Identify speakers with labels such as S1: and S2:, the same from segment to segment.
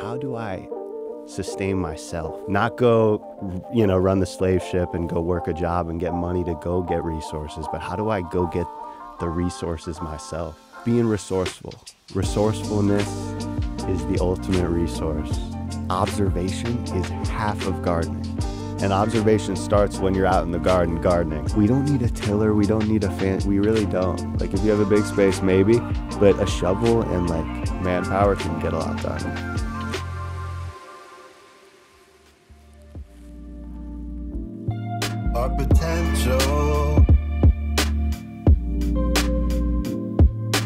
S1: how do I sustain myself? Not go, run the slave ship and go work a job and get money to go get resources, but how do I go get the resources myself? Being resourceful. Resourcefulness is the ultimate resource. Observation is half of gardening. And observation starts when you're out in the garden gardening. We don't need a tiller, we don't need a fan, we really don't. Like if you have a big space, maybe, but a shovel and like manpower can get a lot done.
S2: Our potential,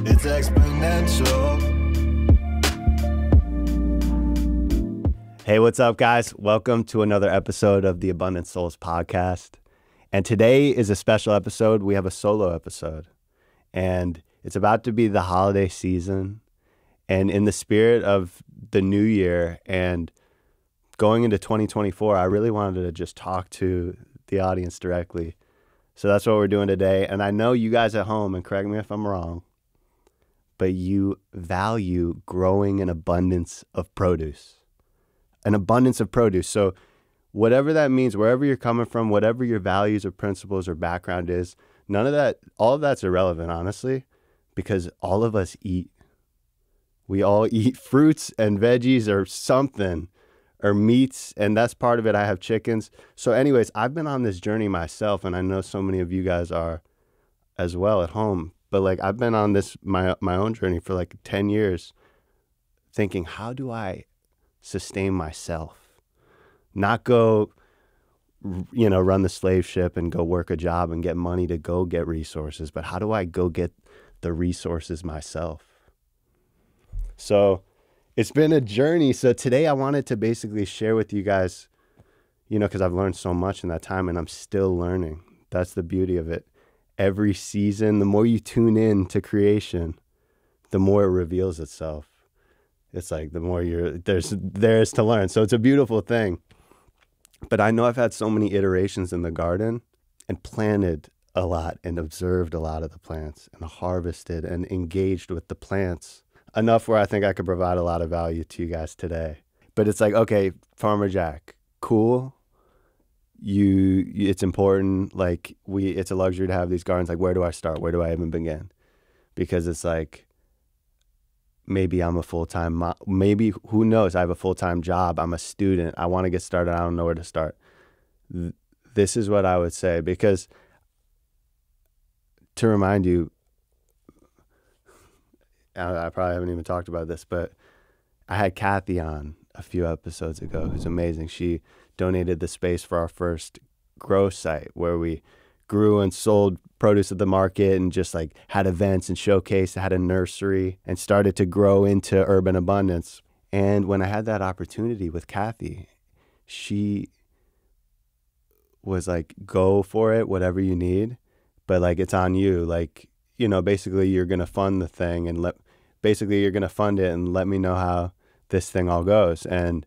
S2: it's exponential.
S1: Hey, what's up, guys? Welcome to another episode of the Abundant Souls podcast. And today is a special episode. We have a solo episode, and it's about to be the holiday season. And in the spirit of the new year and going into 2024, I really wanted to just talk to the audience directly. So that's what we're doing today. And I know you guys at home, and correct me if I'm wrong, but you value growing an abundance of produce. An abundance of produce. So whatever that means, wherever you're coming from, whatever your values or principles or background is, none of that, all of that's irrelevant, honestly, because all of us eat. We all eat fruits and veggies or something, or meats, and that's part of it. I have chickens. So anyways, I've been on this journey myself, and I know so many of you guys are as well at home, but like I've been on this, my own journey for like 10 years, thinking, how do I sustain myself? Not go, run the slave ship and go work a job and get money to go get resources, but how do I go get the resources myself? So it's been a journey. So today I wanted to basically share with you guys, because I've learned so much in that time and I'm still learning. That's the beauty of it. Every season, the more you tune in to creation, the more it reveals itself. It's like the more there's to learn. So it's a beautiful thing. But I know I've had so many iterations in the garden and planted a lot and observed a lot of the plants and harvested and engaged with the plants enough where I think I could provide a lot of value to you guys today. But it's like, okay, Farmer Jack, cool. It's important. Like it's a luxury to have these gardens. Like, where do I start? Where do I even begin? Because it's like, maybe I'm a full-time, maybe, who knows? I have a full-time job. I'm a student. I want to get started. I don't know where to start. This is what I would say, because to remind you, I probably haven't even talked about this, but I had Kathy on a few episodes ago, who's amazing. She donated the space for our first grow site where we grew and sold produce at the market and just like had events and showcased, had a nursery and started to grow into urban abundance. And when I had that opportunity with Kathy, she was like, go for it, whatever you need, but like, it's on you. Like, basically you're going to fund the thing and you're going to fund it and let me know how this thing all goes. And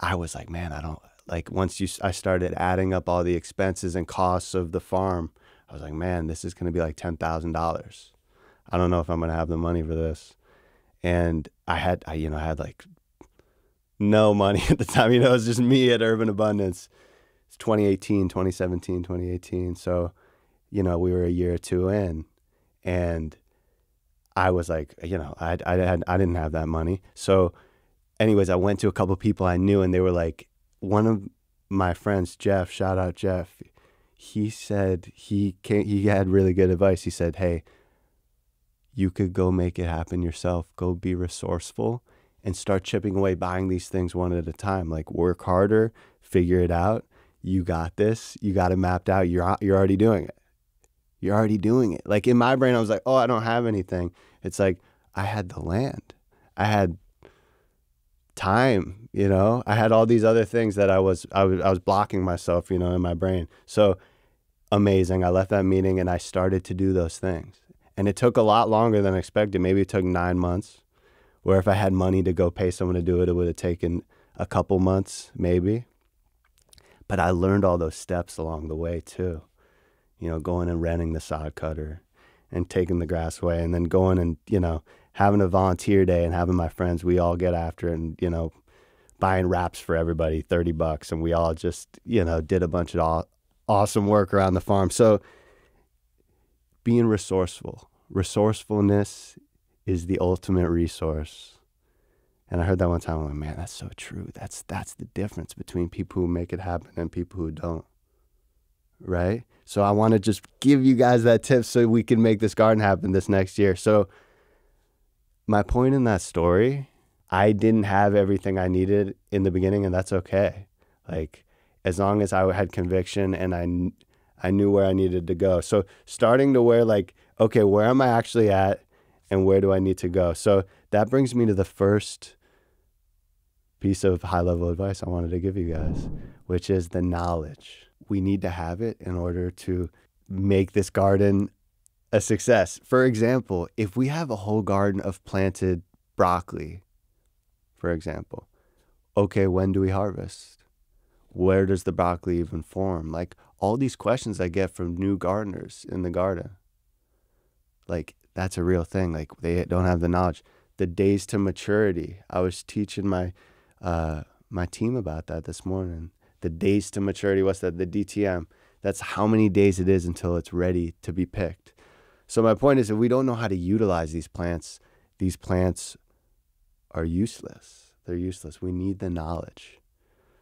S1: I was like, man, I started adding up all the expenses and costs of the farm, I was like, man, this is going to be like $10,000. I don't know if I'm going to have the money for this. And I had like no money at the time. It was just me at Urban Abundance. It's 2017, 2018. So, we were a year or two in, and I was like, I didn't have that money. So anyways, I went to a couple of people I knew, and they were like, one of my friends, Jeff, shout out Jeff, he said he had really good advice. He said, hey, you could go make it happen yourself. Go be resourceful and start chipping away, buying these things one at a time. Like, work harder, figure it out. You got this. You got it mapped out. You're already doing it. You're already doing it. Like, in my brain, I was like, oh, I don't have anything. It's like, I had the land. I had time, I had all these other things that I was blocking myself, in my brain. So amazing. I left that meeting and I started to do those things. And it took a lot longer than expected. Maybe it took 9 months, where if I had money to go pay someone to do it, it would have taken a couple months, maybe. But I learned all those steps along the way too. Going and renting the sod cutter and taking the grass away, and then going and, having a volunteer day and having my friends, we all get after it and, buying wraps for everybody, $30, and we all just, did a bunch of awesome work around the farm. So being resourcefulness is the ultimate resource. And I heard that one time. I'm like, man, that's so true. That's the difference between people who make it happen and people who don't. Right? So I want to just give you guys that tip so we can make this garden happen this next year. So my point in that story, I didn't have everything I needed in the beginning, and that's okay. Like, as long as I had conviction and I knew where I needed to go. So starting to where, like, okay, where am I actually at and where do I need to go? So that brings me to the first piece of high-level advice I wanted to give you guys, which is the knowledge. We need to have it in order to make this garden a success. For example, if we have a whole garden of planted broccoli, for example, okay, when do we harvest? Where does the broccoli even form? Like, all these questions I get from new gardeners in the garden, like, that's a real thing. Like, they don't have the knowledge. The days to maturity. I was teaching my team about that this morning. The days to maturity, what's that? The DTM. That's how many days it is until it's ready to be picked. So my point is, if we don't know how to utilize these plants are useless. They're useless. We need the knowledge.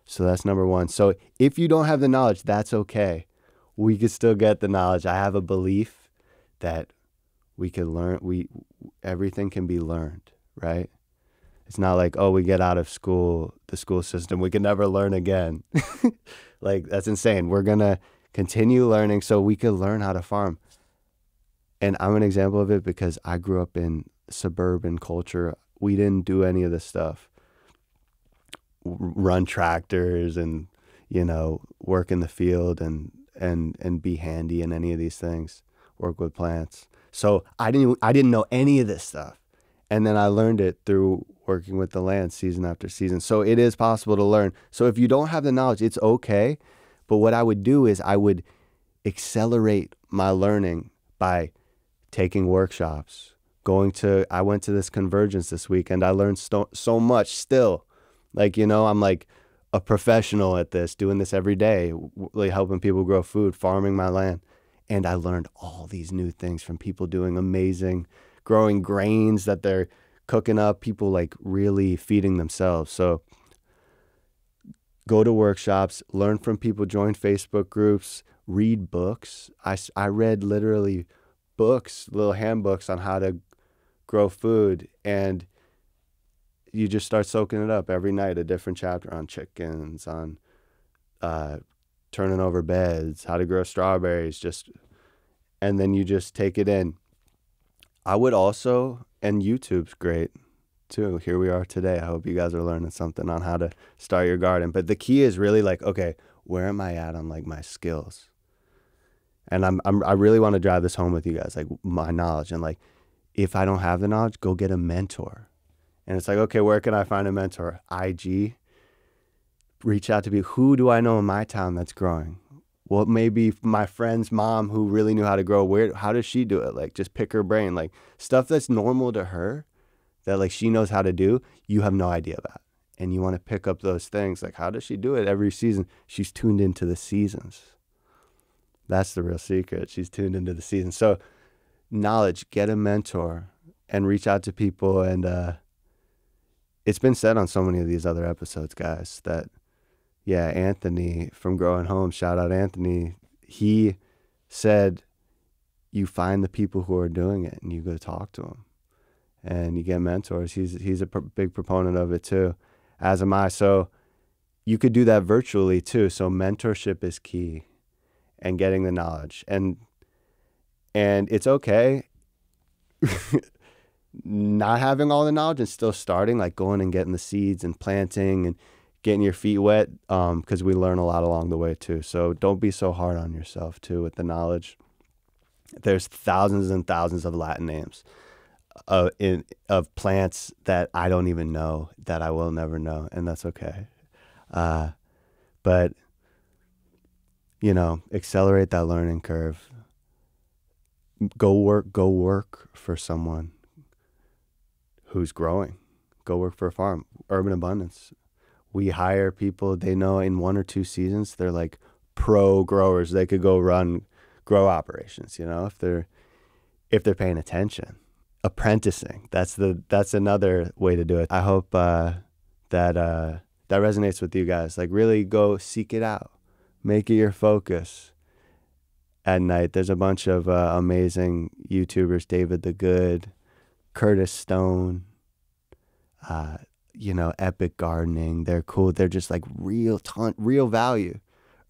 S1: So that's number one. So if you don't have the knowledge, that's okay. We can still get the knowledge. I have a belief that we can learn. Everything can be learned, right? It's not like, oh, we get out of school, the school system, we can never learn again. Like, that's insane. We're going to continue learning so we can learn how to farm. And I'm an example of it because I grew up in suburban culture. We didn't do any of this stuff. Run tractors and, work in the field and be handy in any of these things, work with plants. So I didn't know any of this stuff. And then I learned it through working with the land season after season. So it is possible to learn. So if you don't have the knowledge, it's okay. But what I would do is I would accelerate my learning by taking workshops, I went to this convergence this week and I learned so much still. Like, I'm like a professional at this, doing this every day, really helping people grow food, farming my land. And I learned all these new things from people doing amazing, growing grains that they're cooking up, people like really feeding themselves. So go to workshops, learn from people, join Facebook groups, read books. I read literally books, little handbooks on how to grow food, and you just start soaking it up every night, a different chapter on chickens, on turning over beds, how to grow strawberries, and then you just take it in. I would also, and YouTube's great too. Here we are today. I hope you guys are learning something on how to start your garden. But the key is really like, okay, where am I at on like my skills? And I really want to drive this home with you guys, like my knowledge. And like, if I don't have the knowledge, go get a mentor. And it's like, okay, where can I find a mentor? IG. Reach out to people. Who do I know in my town that's growing? Well, maybe my friend's mom who really knew how to grow. How does she do it? Like, just pick her brain. Like, stuff that's normal to her, that like she knows how to do, you have no idea about. And you want to pick up those things. Like, how does she do it every season? She's tuned into the seasons. That's the real secret. She's tuned into the season. So knowledge, get a mentor and reach out to people. And it's been said on so many of these other episodes, guys, that, yeah, Anthony from Growing Home, shout out Anthony, he said you find the people who are doing it and you go talk to them and you get mentors. He's a big proponent of it too, as am I. So you could do that virtually too. So mentorship is key, and getting the knowledge. And it's okay not having all the knowledge and still starting, like going and getting the seeds and planting and getting your feet wet, because we learn a lot along the way too. So don't be so hard on yourself too with the knowledge. There's thousands and thousands of Latin names of plants that I don't even know, that I will never know, and that's okay. But accelerate that learning curve. Go work for someone who's growing. Go work for a farm. Urban abundance. we hire people, they know in 1 or 2 seasons, they're like pro growers. They could go run grow operations, if they're paying attention. Apprenticing. That's another way to do it. I hope that resonates with you guys. Like really go seek it out. Make it your focus at night. There's a bunch of amazing YouTubers, David the Good, Curtis Stone, Epic Gardening. They're cool. They're just like real value.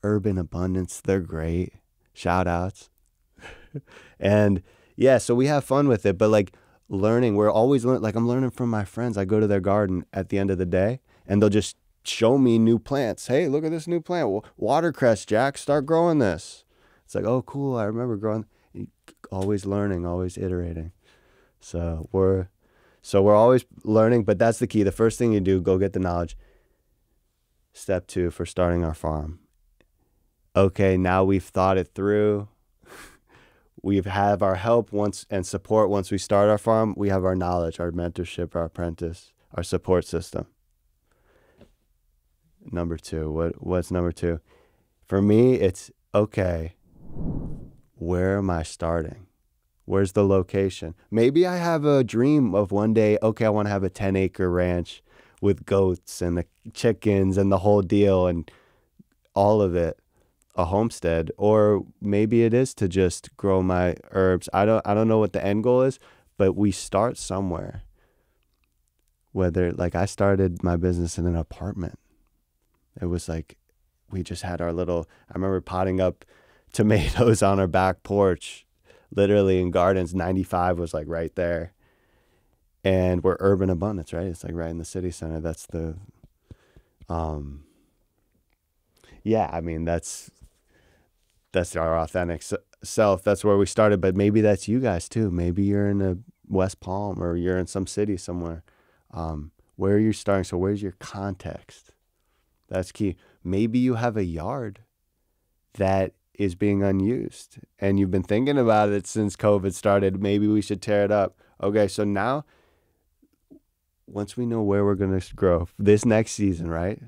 S1: Urban Abundance. They're great. Shout outs. And yeah, so we have fun with it, but like learning, we're always learning. Like I'm learning from my friends. I go to their garden at the end of the day and they'll just show me new plants. Hey, look at this new plant. Watercress, Jack, start growing this. It's like, oh, cool. I remember growing. Always learning, always iterating. So we're always learning, but that's the key. The first thing you do, go get the knowledge. Step 2 for starting our farm. Okay, now we've thought it through. We have our help and support once we start our farm. We have our knowledge, our mentorship, our apprentice, our support system. Number 2, what's number 2? For me, it's okay, where am I starting? Where's the location? Maybe I have a dream of one day, okay, I want to have a 10-acre ranch with goats and the chickens and the whole deal and all of it, a homestead. Or maybe it is to just grow my herbs. I don't know what the end goal is, but we start somewhere. Whether, like, I started my business in an apartment. It was like we just had our little, I remember potting up tomatoes on our back porch, literally in gardens. 95 was like right there. And we're urban abundance, right? It's like right in the city center. That's the, yeah, I mean, that's our authentic self. That's where we started, but maybe that's you guys too. Maybe you're in a West Palm or you're in some city somewhere. Where are you starting? So where's your context? That's key. Maybe you have a yard that is being unused and you've been thinking about it since COVID started. Maybe we should tear it up. Okay, so now, once we know where we're going to grow this next season, right?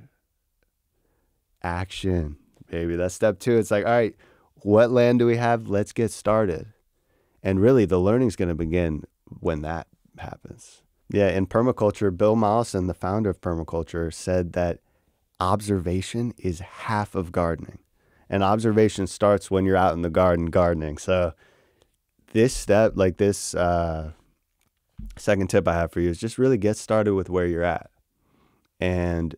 S1: Action, baby. That's step 2. It's like, all right, what land do we have? Let's get started. And really, the learning's going to begin when that happens. Yeah, in permaculture, Bill Mollison, the founder of permaculture, said that observation is half of gardening. And observation starts when you're out in the garden gardening. So this step, like this second tip I have for you is just really get started with where you're at. And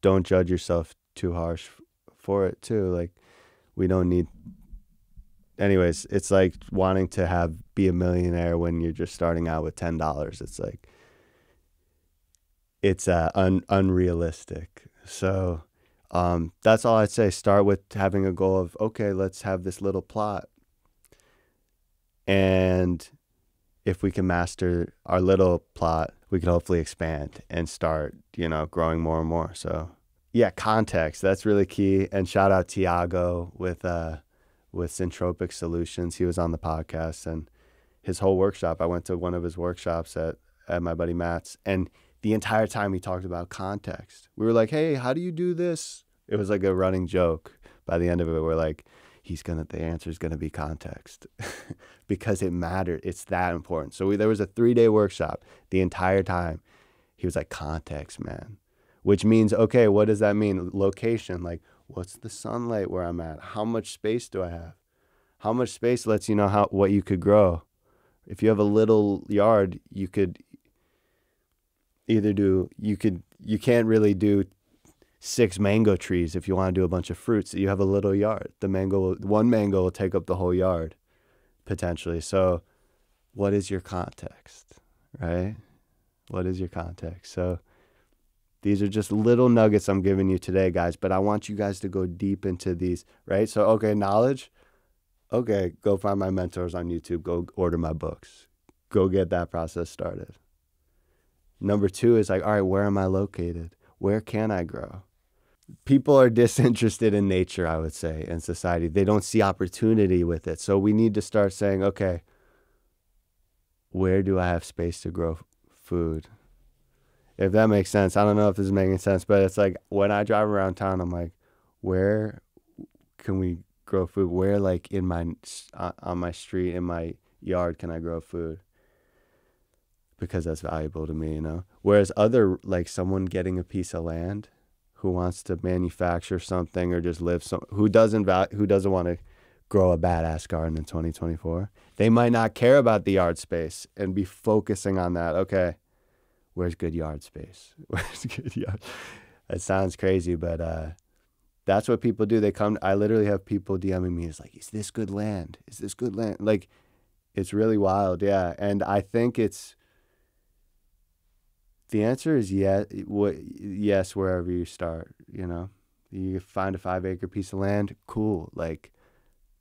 S1: don't judge yourself too harsh for it too. Like we don't need, anyways, it's like wanting to be a millionaire when you're just starting out with $10. It's like, it's unrealistic. So that's all I'd say. Start with having a goal of, okay, let's have this little plot. And if we can master our little plot, we can hopefully expand and start, growing more and more. So yeah, context, that's really key. And shout out Tiago with Syntropic Solutions. He was on the podcast and his whole workshop. I went to one of his workshops at my buddy Matt's, and the entire time he talked about context. We were like, hey, how do you do this? It was like a running joke. By the end of it, we're like, the answer is going to be context because it mattered. It's that important. So there was a 3-day workshop. The entire time he was like, context, man, which means, okay, what does that mean? Location, like what's the sunlight where I'm at? How much space do I have? How much space lets you know what you could grow? If you have a little yard, you could you can't really do 6 mango trees if you want to do a bunch of fruits. You have a little yard. One mango will take up the whole yard potentially. So what is your context, right? What is your context? So these are just little nuggets I'm giving you today, guys, but I want you guys to go deep into these, right? So, okay, knowledge. Okay, go find my mentors on YouTube. Go order my books. Go get that process started. Number 2 is like, all right, where am I located? Where can I grow? People are disinterested in nature, I would say, in society. They don't see opportunity with it. So we need to start saying, okay, where do I have space to grow food? If that makes sense. I don't know if this is making sense, but it's like when I drive around town, I'm like, where can we grow food? Where like in my on my street, in my yard, can I grow food? Because that's valuable to me, you know. Whereas other, like someone getting a piece of land who wants to manufacture something or just live who doesn't want to grow a badass garden in 2024. They might not care about the yard space and be focusing on that. Okay, where's good yard space? Where's good yard? It sounds crazy, but that's what people do. They come. I literally have people DMing me. It's like, is this good land? Is this good land? Like, it's really wild, yeah. And I think the answer is yes. Yes, wherever you start, you know, you find a 5-acre piece of land, cool. Like,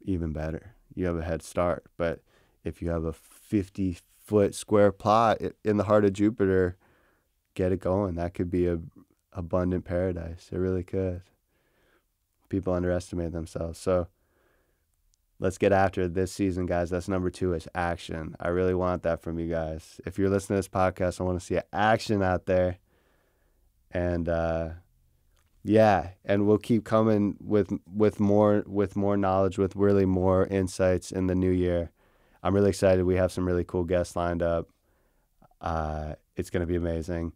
S1: even better. You have a head start. But if you have a 50-foot square plot in the heart of Jupiter, get it going. That could be a abundant paradise. It really could. People underestimate themselves. So let's get after it this season, guys. That's number 2 is action. I really want that from you guys. If you're listening to this podcast, I want to see action out there. And yeah, and we'll keep coming with more knowledge, with really more insights in the new year. I'm really excited. We have some really cool guests lined up. It's going to be amazing.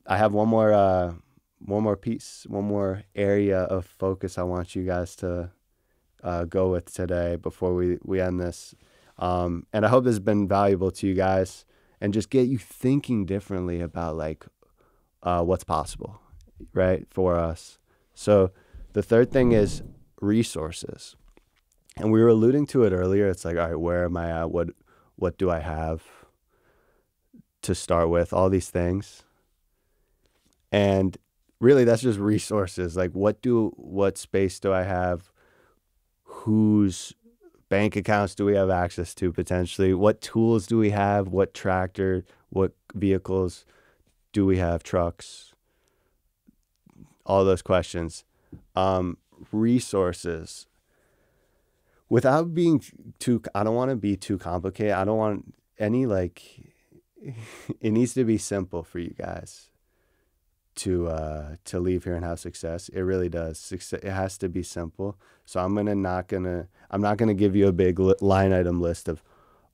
S1: I have one more piece, one more area of focus I want you guys to go with today before we end this. And I hope this has been valuable to you guys and just get you thinking differently about like what's possible, right, for us. So the third thing is resources. And we were alluding to it earlier. It's like, all right, where am I at? What do I have to start with? All these things. And really, that's just resources. Like, what space do I have? Whose bank accounts do we have access to potentially? What tools do we have? What tractor? What vehicles do we have? Trucks? All those questions. Resources. Without being I don't want to be too complicated. I don't want any it needs to be simple for you guys to leave here and have success. It really does. It has to be simple. So I'm not gonna give you a big line item list of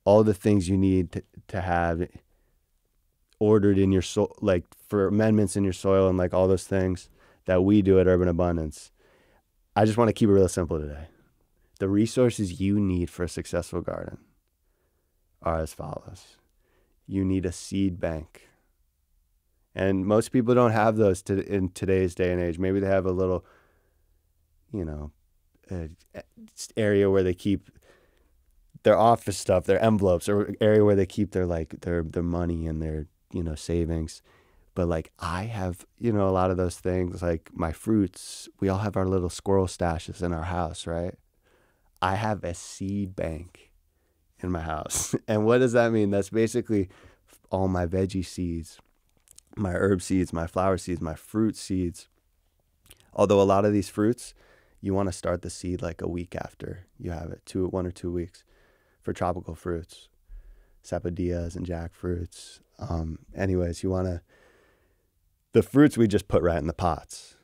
S1: all the things you need to have ordered in your soil, like for amendments in your soil and like all those things that we do at Urban Abundance. I just want to keep it real simple today. The resources you need for a successful garden are as follows. You need a seed bank. And most people don't have those in today's day and age. Maybe they have a little, area where they keep their office stuff, their envelopes, or area where they keep their money and their, savings. But like I have, a lot of those things, like my fruits, we all have our little squirrel stashes in our house, right? I have a seed bank in my house. And what does that mean? That's basically all my veggie seeds, my herb seeds, my flower seeds, my fruit seeds. Although a lot of these fruits, you want to start the seed like a week after you have it, 1 or 2 weeks for tropical fruits, sapodillas and jackfruits. Anyways, the fruits we just put right in the pots.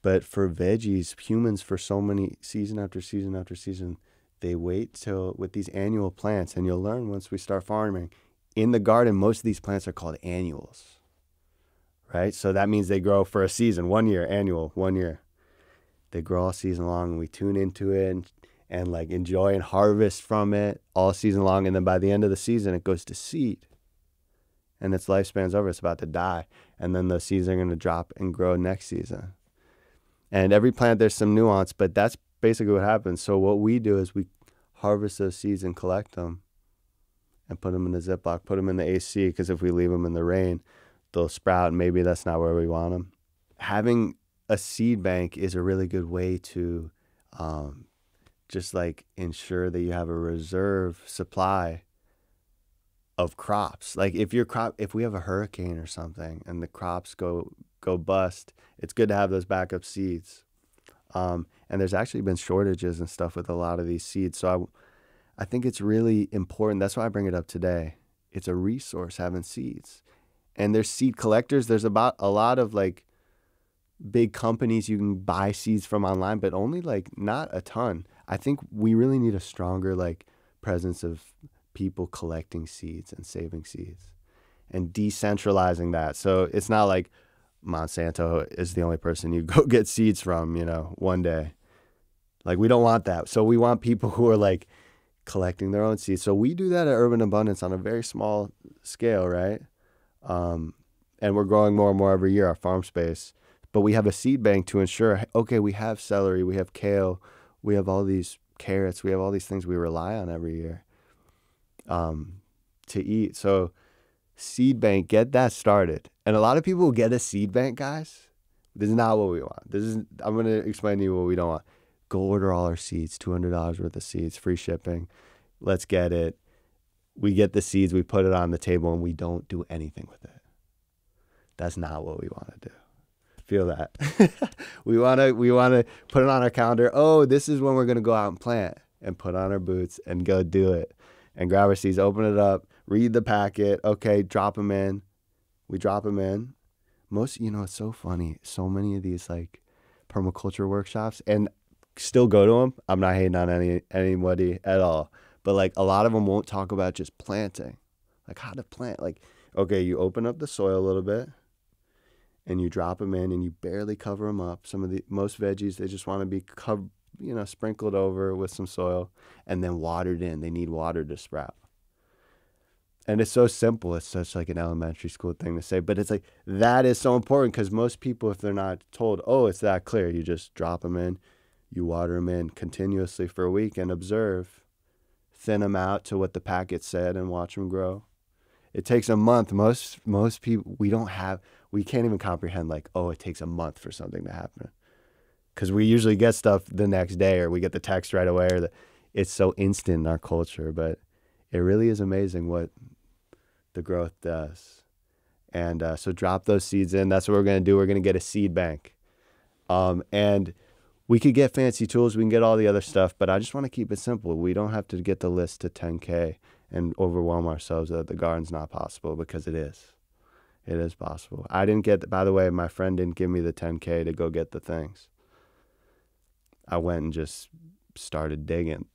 S1: But for veggies, humans, for so many season after season after season, they wait till with these annual plants, and you'll learn once we start farming. In the garden, most of these plants are called annuals, right? So that means they grow for a season, 1 year, annual, 1 year. They grow all season long, and we tune into it and like enjoy and harvest from it all season long. And then by the end of the season, it goes to seed. And its lifespan's over. It's about to die. And then the seeds are going to drop and grow next season. And every plant, there's some nuance, but that's basically what happens. So what we do is we harvest those seeds and collect them and put them in a Ziploc, put them in the AC, because if we leave them in the rain, they'll sprout, and maybe that's not where we want them. Having a seed bank is a really good way to just like ensure that you have a reserve supply of crops. Like if we have a hurricane or something and the crops go bust, it's good to have those backup seeds. And there's actually been shortages and stuff with a lot of these seeds. So I think it's really important. That's why I bring it up today. It's a resource, having seeds. And there's seed collectors. There's about a lot of like big companies you can buy seeds from online, but only like not a ton. I think we really need a stronger like presence of people collecting seeds and saving seeds and decentralizing that. So it's not like Monsanto is the only person you go get seeds from, one day. Like we don't want that. So we want people who are like collecting their own seeds. So we do that at Urban Abundance on a very small scale, right? And we're growing more and more every year, our farm space. But we have a seed bank to ensure, okay, we have celery, we have kale, we have all these carrots, we have all these things we rely on every year to eat. So seed bank, get that started. And a lot of people will get a seed bank, guys. This is not what we want. I'm going to explain to you what we don't want. Go order all our seeds, $200 worth of seeds, free shipping. Let's get it. We get the seeds, we put it on the table, and we don't do anything with it. That's not what we want to do. Feel that. we want to put it on our calendar. Oh, this is when we're going to go out and plant, and put on our boots and go do it. And grab our seeds, open it up, read the packet. Okay, drop them in. We drop them in. It's so funny. So many of these like permaculture workshops, and still go to them. I'm not hating on anybody at all. But like a lot of them won't talk about just planting, like how to plant. Like, okay, you open up the soil a little bit and you drop them in and you barely cover them up. Most veggies, they just want to be sprinkled over with some soil and then watered in. They need water to sprout. And it's so simple. It's such like an elementary school thing to say, but it's like, that is so important because most people, if they're not told, oh, it's that clear, you just drop them in, you water them in continuously for a week and observe, thin them out to what the packet said and watch them grow. It takes a month. Most people, we can't even comprehend like, oh, it takes a month for something to happen. Because we usually get stuff the next day or we get the text right away it's so instant in our culture, but it really is amazing what the growth does. And so drop those seeds in. That's what we're going to do. We're going to get a seed bank. And we could get fancy tools. We can get all the other stuff, but I just want to keep it simple. We don't have to get the list to 10K and overwhelm ourselves that the garden's not possible, because it is. It is possible. By the way, my friend didn't give me the 10K to go get the things. I went and just started digging.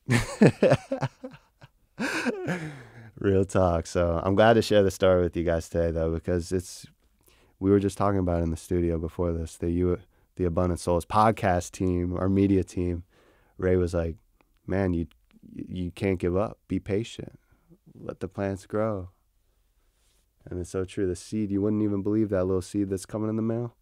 S1: Real talk. So I'm glad to share the story with you guys today, though, because we were just talking about it in the studio before this, the Abundant Souls podcast team, our media team. Ray was like, man, you can't give up. Be patient. Let the plants grow. And it's so true. The seed, you wouldn't even believe that little seed that's coming in the mail.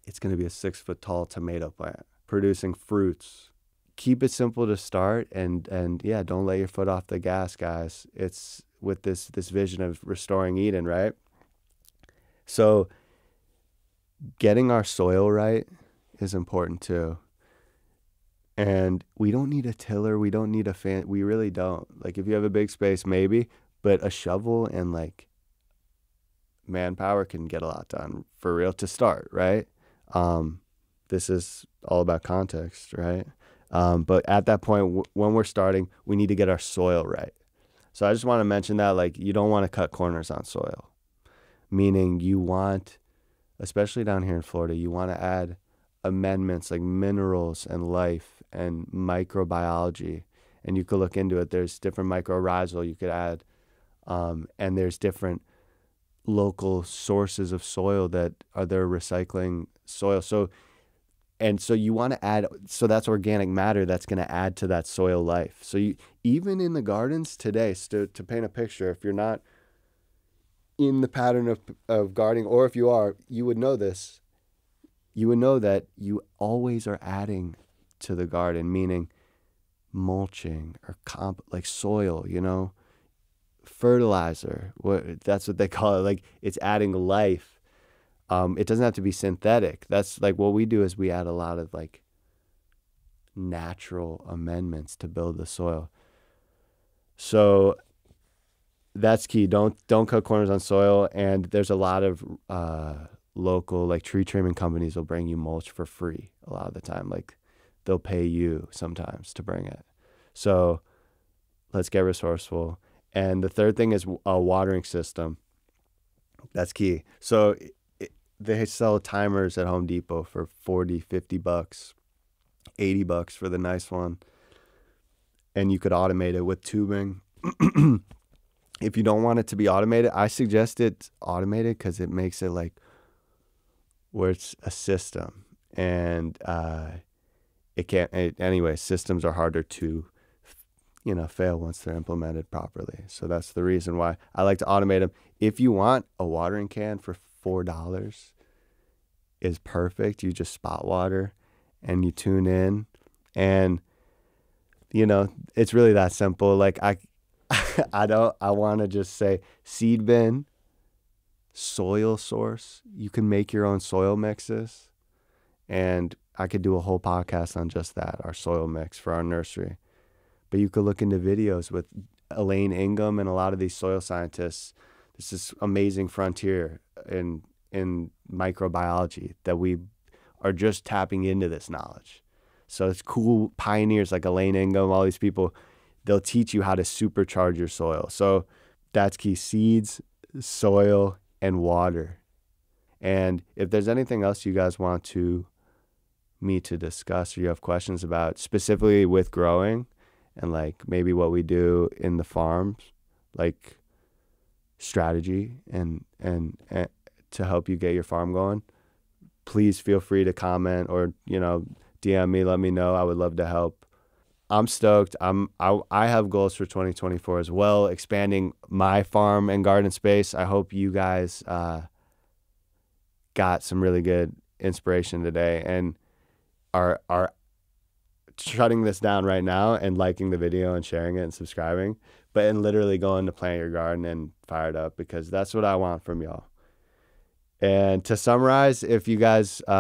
S1: It's going to be a 6-foot tall tomato plant producing fruits. Keep it simple to start, and yeah, don't let your foot off the gas, guys. It's with this vision of restoring Eden, right? So getting our soil right is important too. And we don't need a tiller. We don't need we really don't. Like if you have a big space, maybe, but a shovel and like manpower can get a lot done for real to start, right? This is all about context, right? But at that point, when we're starting, we need to get our soil right. So I just want to mention that, like, you don't want to cut corners on soil, meaning you want, especially down here in Florida, you want to add amendments like minerals and life and microbiology. And you could look into it. There's different mycorrhizal you could add, and there's different local sources of soil that are there recycling soil. So you want to add, so that's organic matter that's going to add to that soil life. So even in the gardens today, to paint a picture, if you're not in the pattern of gardening, or if you are, you would know this. You would know that you always are adding to the garden, meaning mulching or like soil, fertilizer. That's what they call it. Like it's adding life. It doesn't have to be synthetic. That's like what we do is we add a lot of like natural amendments to build the soil. So that's key. Don't cut corners on soil. And there's a lot of local like tree trimming companies will bring you mulch for free a lot of the time. Like they'll pay you sometimes to bring it. So let's get resourceful. And the third thing is a watering system. That's key. So they sell timers at Home Depot for 40, 50 bucks, 80 bucks for the nice one. And you could automate it with tubing. If you don't want it to be automated, I suggest it's automated because it makes it like where it's a system. And anyway, systems are harder to fail once they're implemented properly. So that's the reason why I like to automate them. If you want a watering can for $4 is perfect. You just spot water and you tune in, and it's really that simple. Like I want to just say seed bin, soil source. You can make your own soil mixes, and I could do a whole podcast on just that, our soil mix for our nursery. But you could look into videos with Elaine Ingham and a lot of these soil scientists. This is amazing frontier in microbiology that we are just tapping into this knowledge. So it's cool pioneers like Elaine Ingham, all these people, they'll teach you how to supercharge your soil. So that's key: seeds, soil, and water. And if there's anything else you guys want me to discuss or you have questions about specifically with growing and like maybe what we do in the farms, like strategy and to help you get your farm going, please feel free to comment or DM me, let me know. I would love to help. I'm stoked. I have goals for 2024 as well, expanding my farm and garden space. I hope you guys got some really good inspiration today and are shutting this down right now and liking the video and sharing it and subscribing, but and literally going to plant your garden and fire it up, because that's what I want from y'all. And to summarize, if you guys, we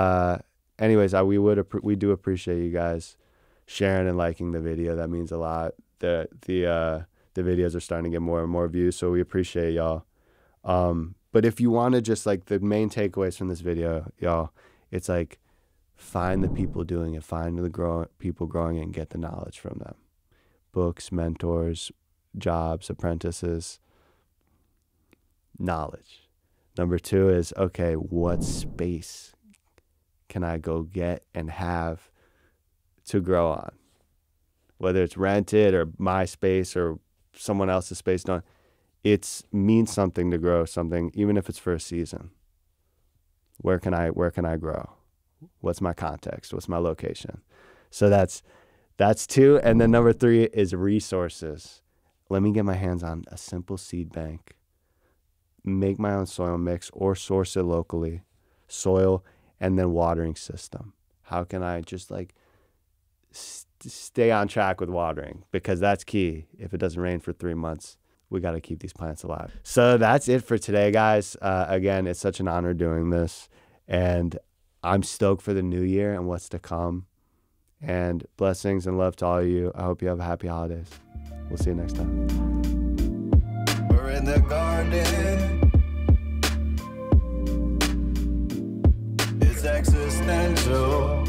S1: do appreciate you guys sharing and liking the video. That means a lot. The videos are starting to get more and more views, so we appreciate y'all. But if you want to just like the main takeaways from this video, y'all, it's like find the people doing it, find the people growing it, and get the knowledge from them. Books, mentors, jobs, apprentices, knowledge. Number 2 is, okay, what space can I go get and have to grow on? Whether it's rented or my space or someone else's space done, it means something to grow something, even if it's for a season. Where can I grow? What's my context? What's my location? So that's 2. And then number 3 is resources. Let me get my hands on a simple seed bank, make my own soil mix or source it locally, soil, and then watering system. How can I just like stay on track with watering? Because that's key. If it doesn't rain for 3 months, we got to keep these plants alive. So that's it for today, guys. Again, it's such an honor doing this, and I'm stoked for the new year and what's to come. And blessings and love to all of you. I hope you have happy holidays. We'll see you next time.
S2: We're in the garden. It's existential.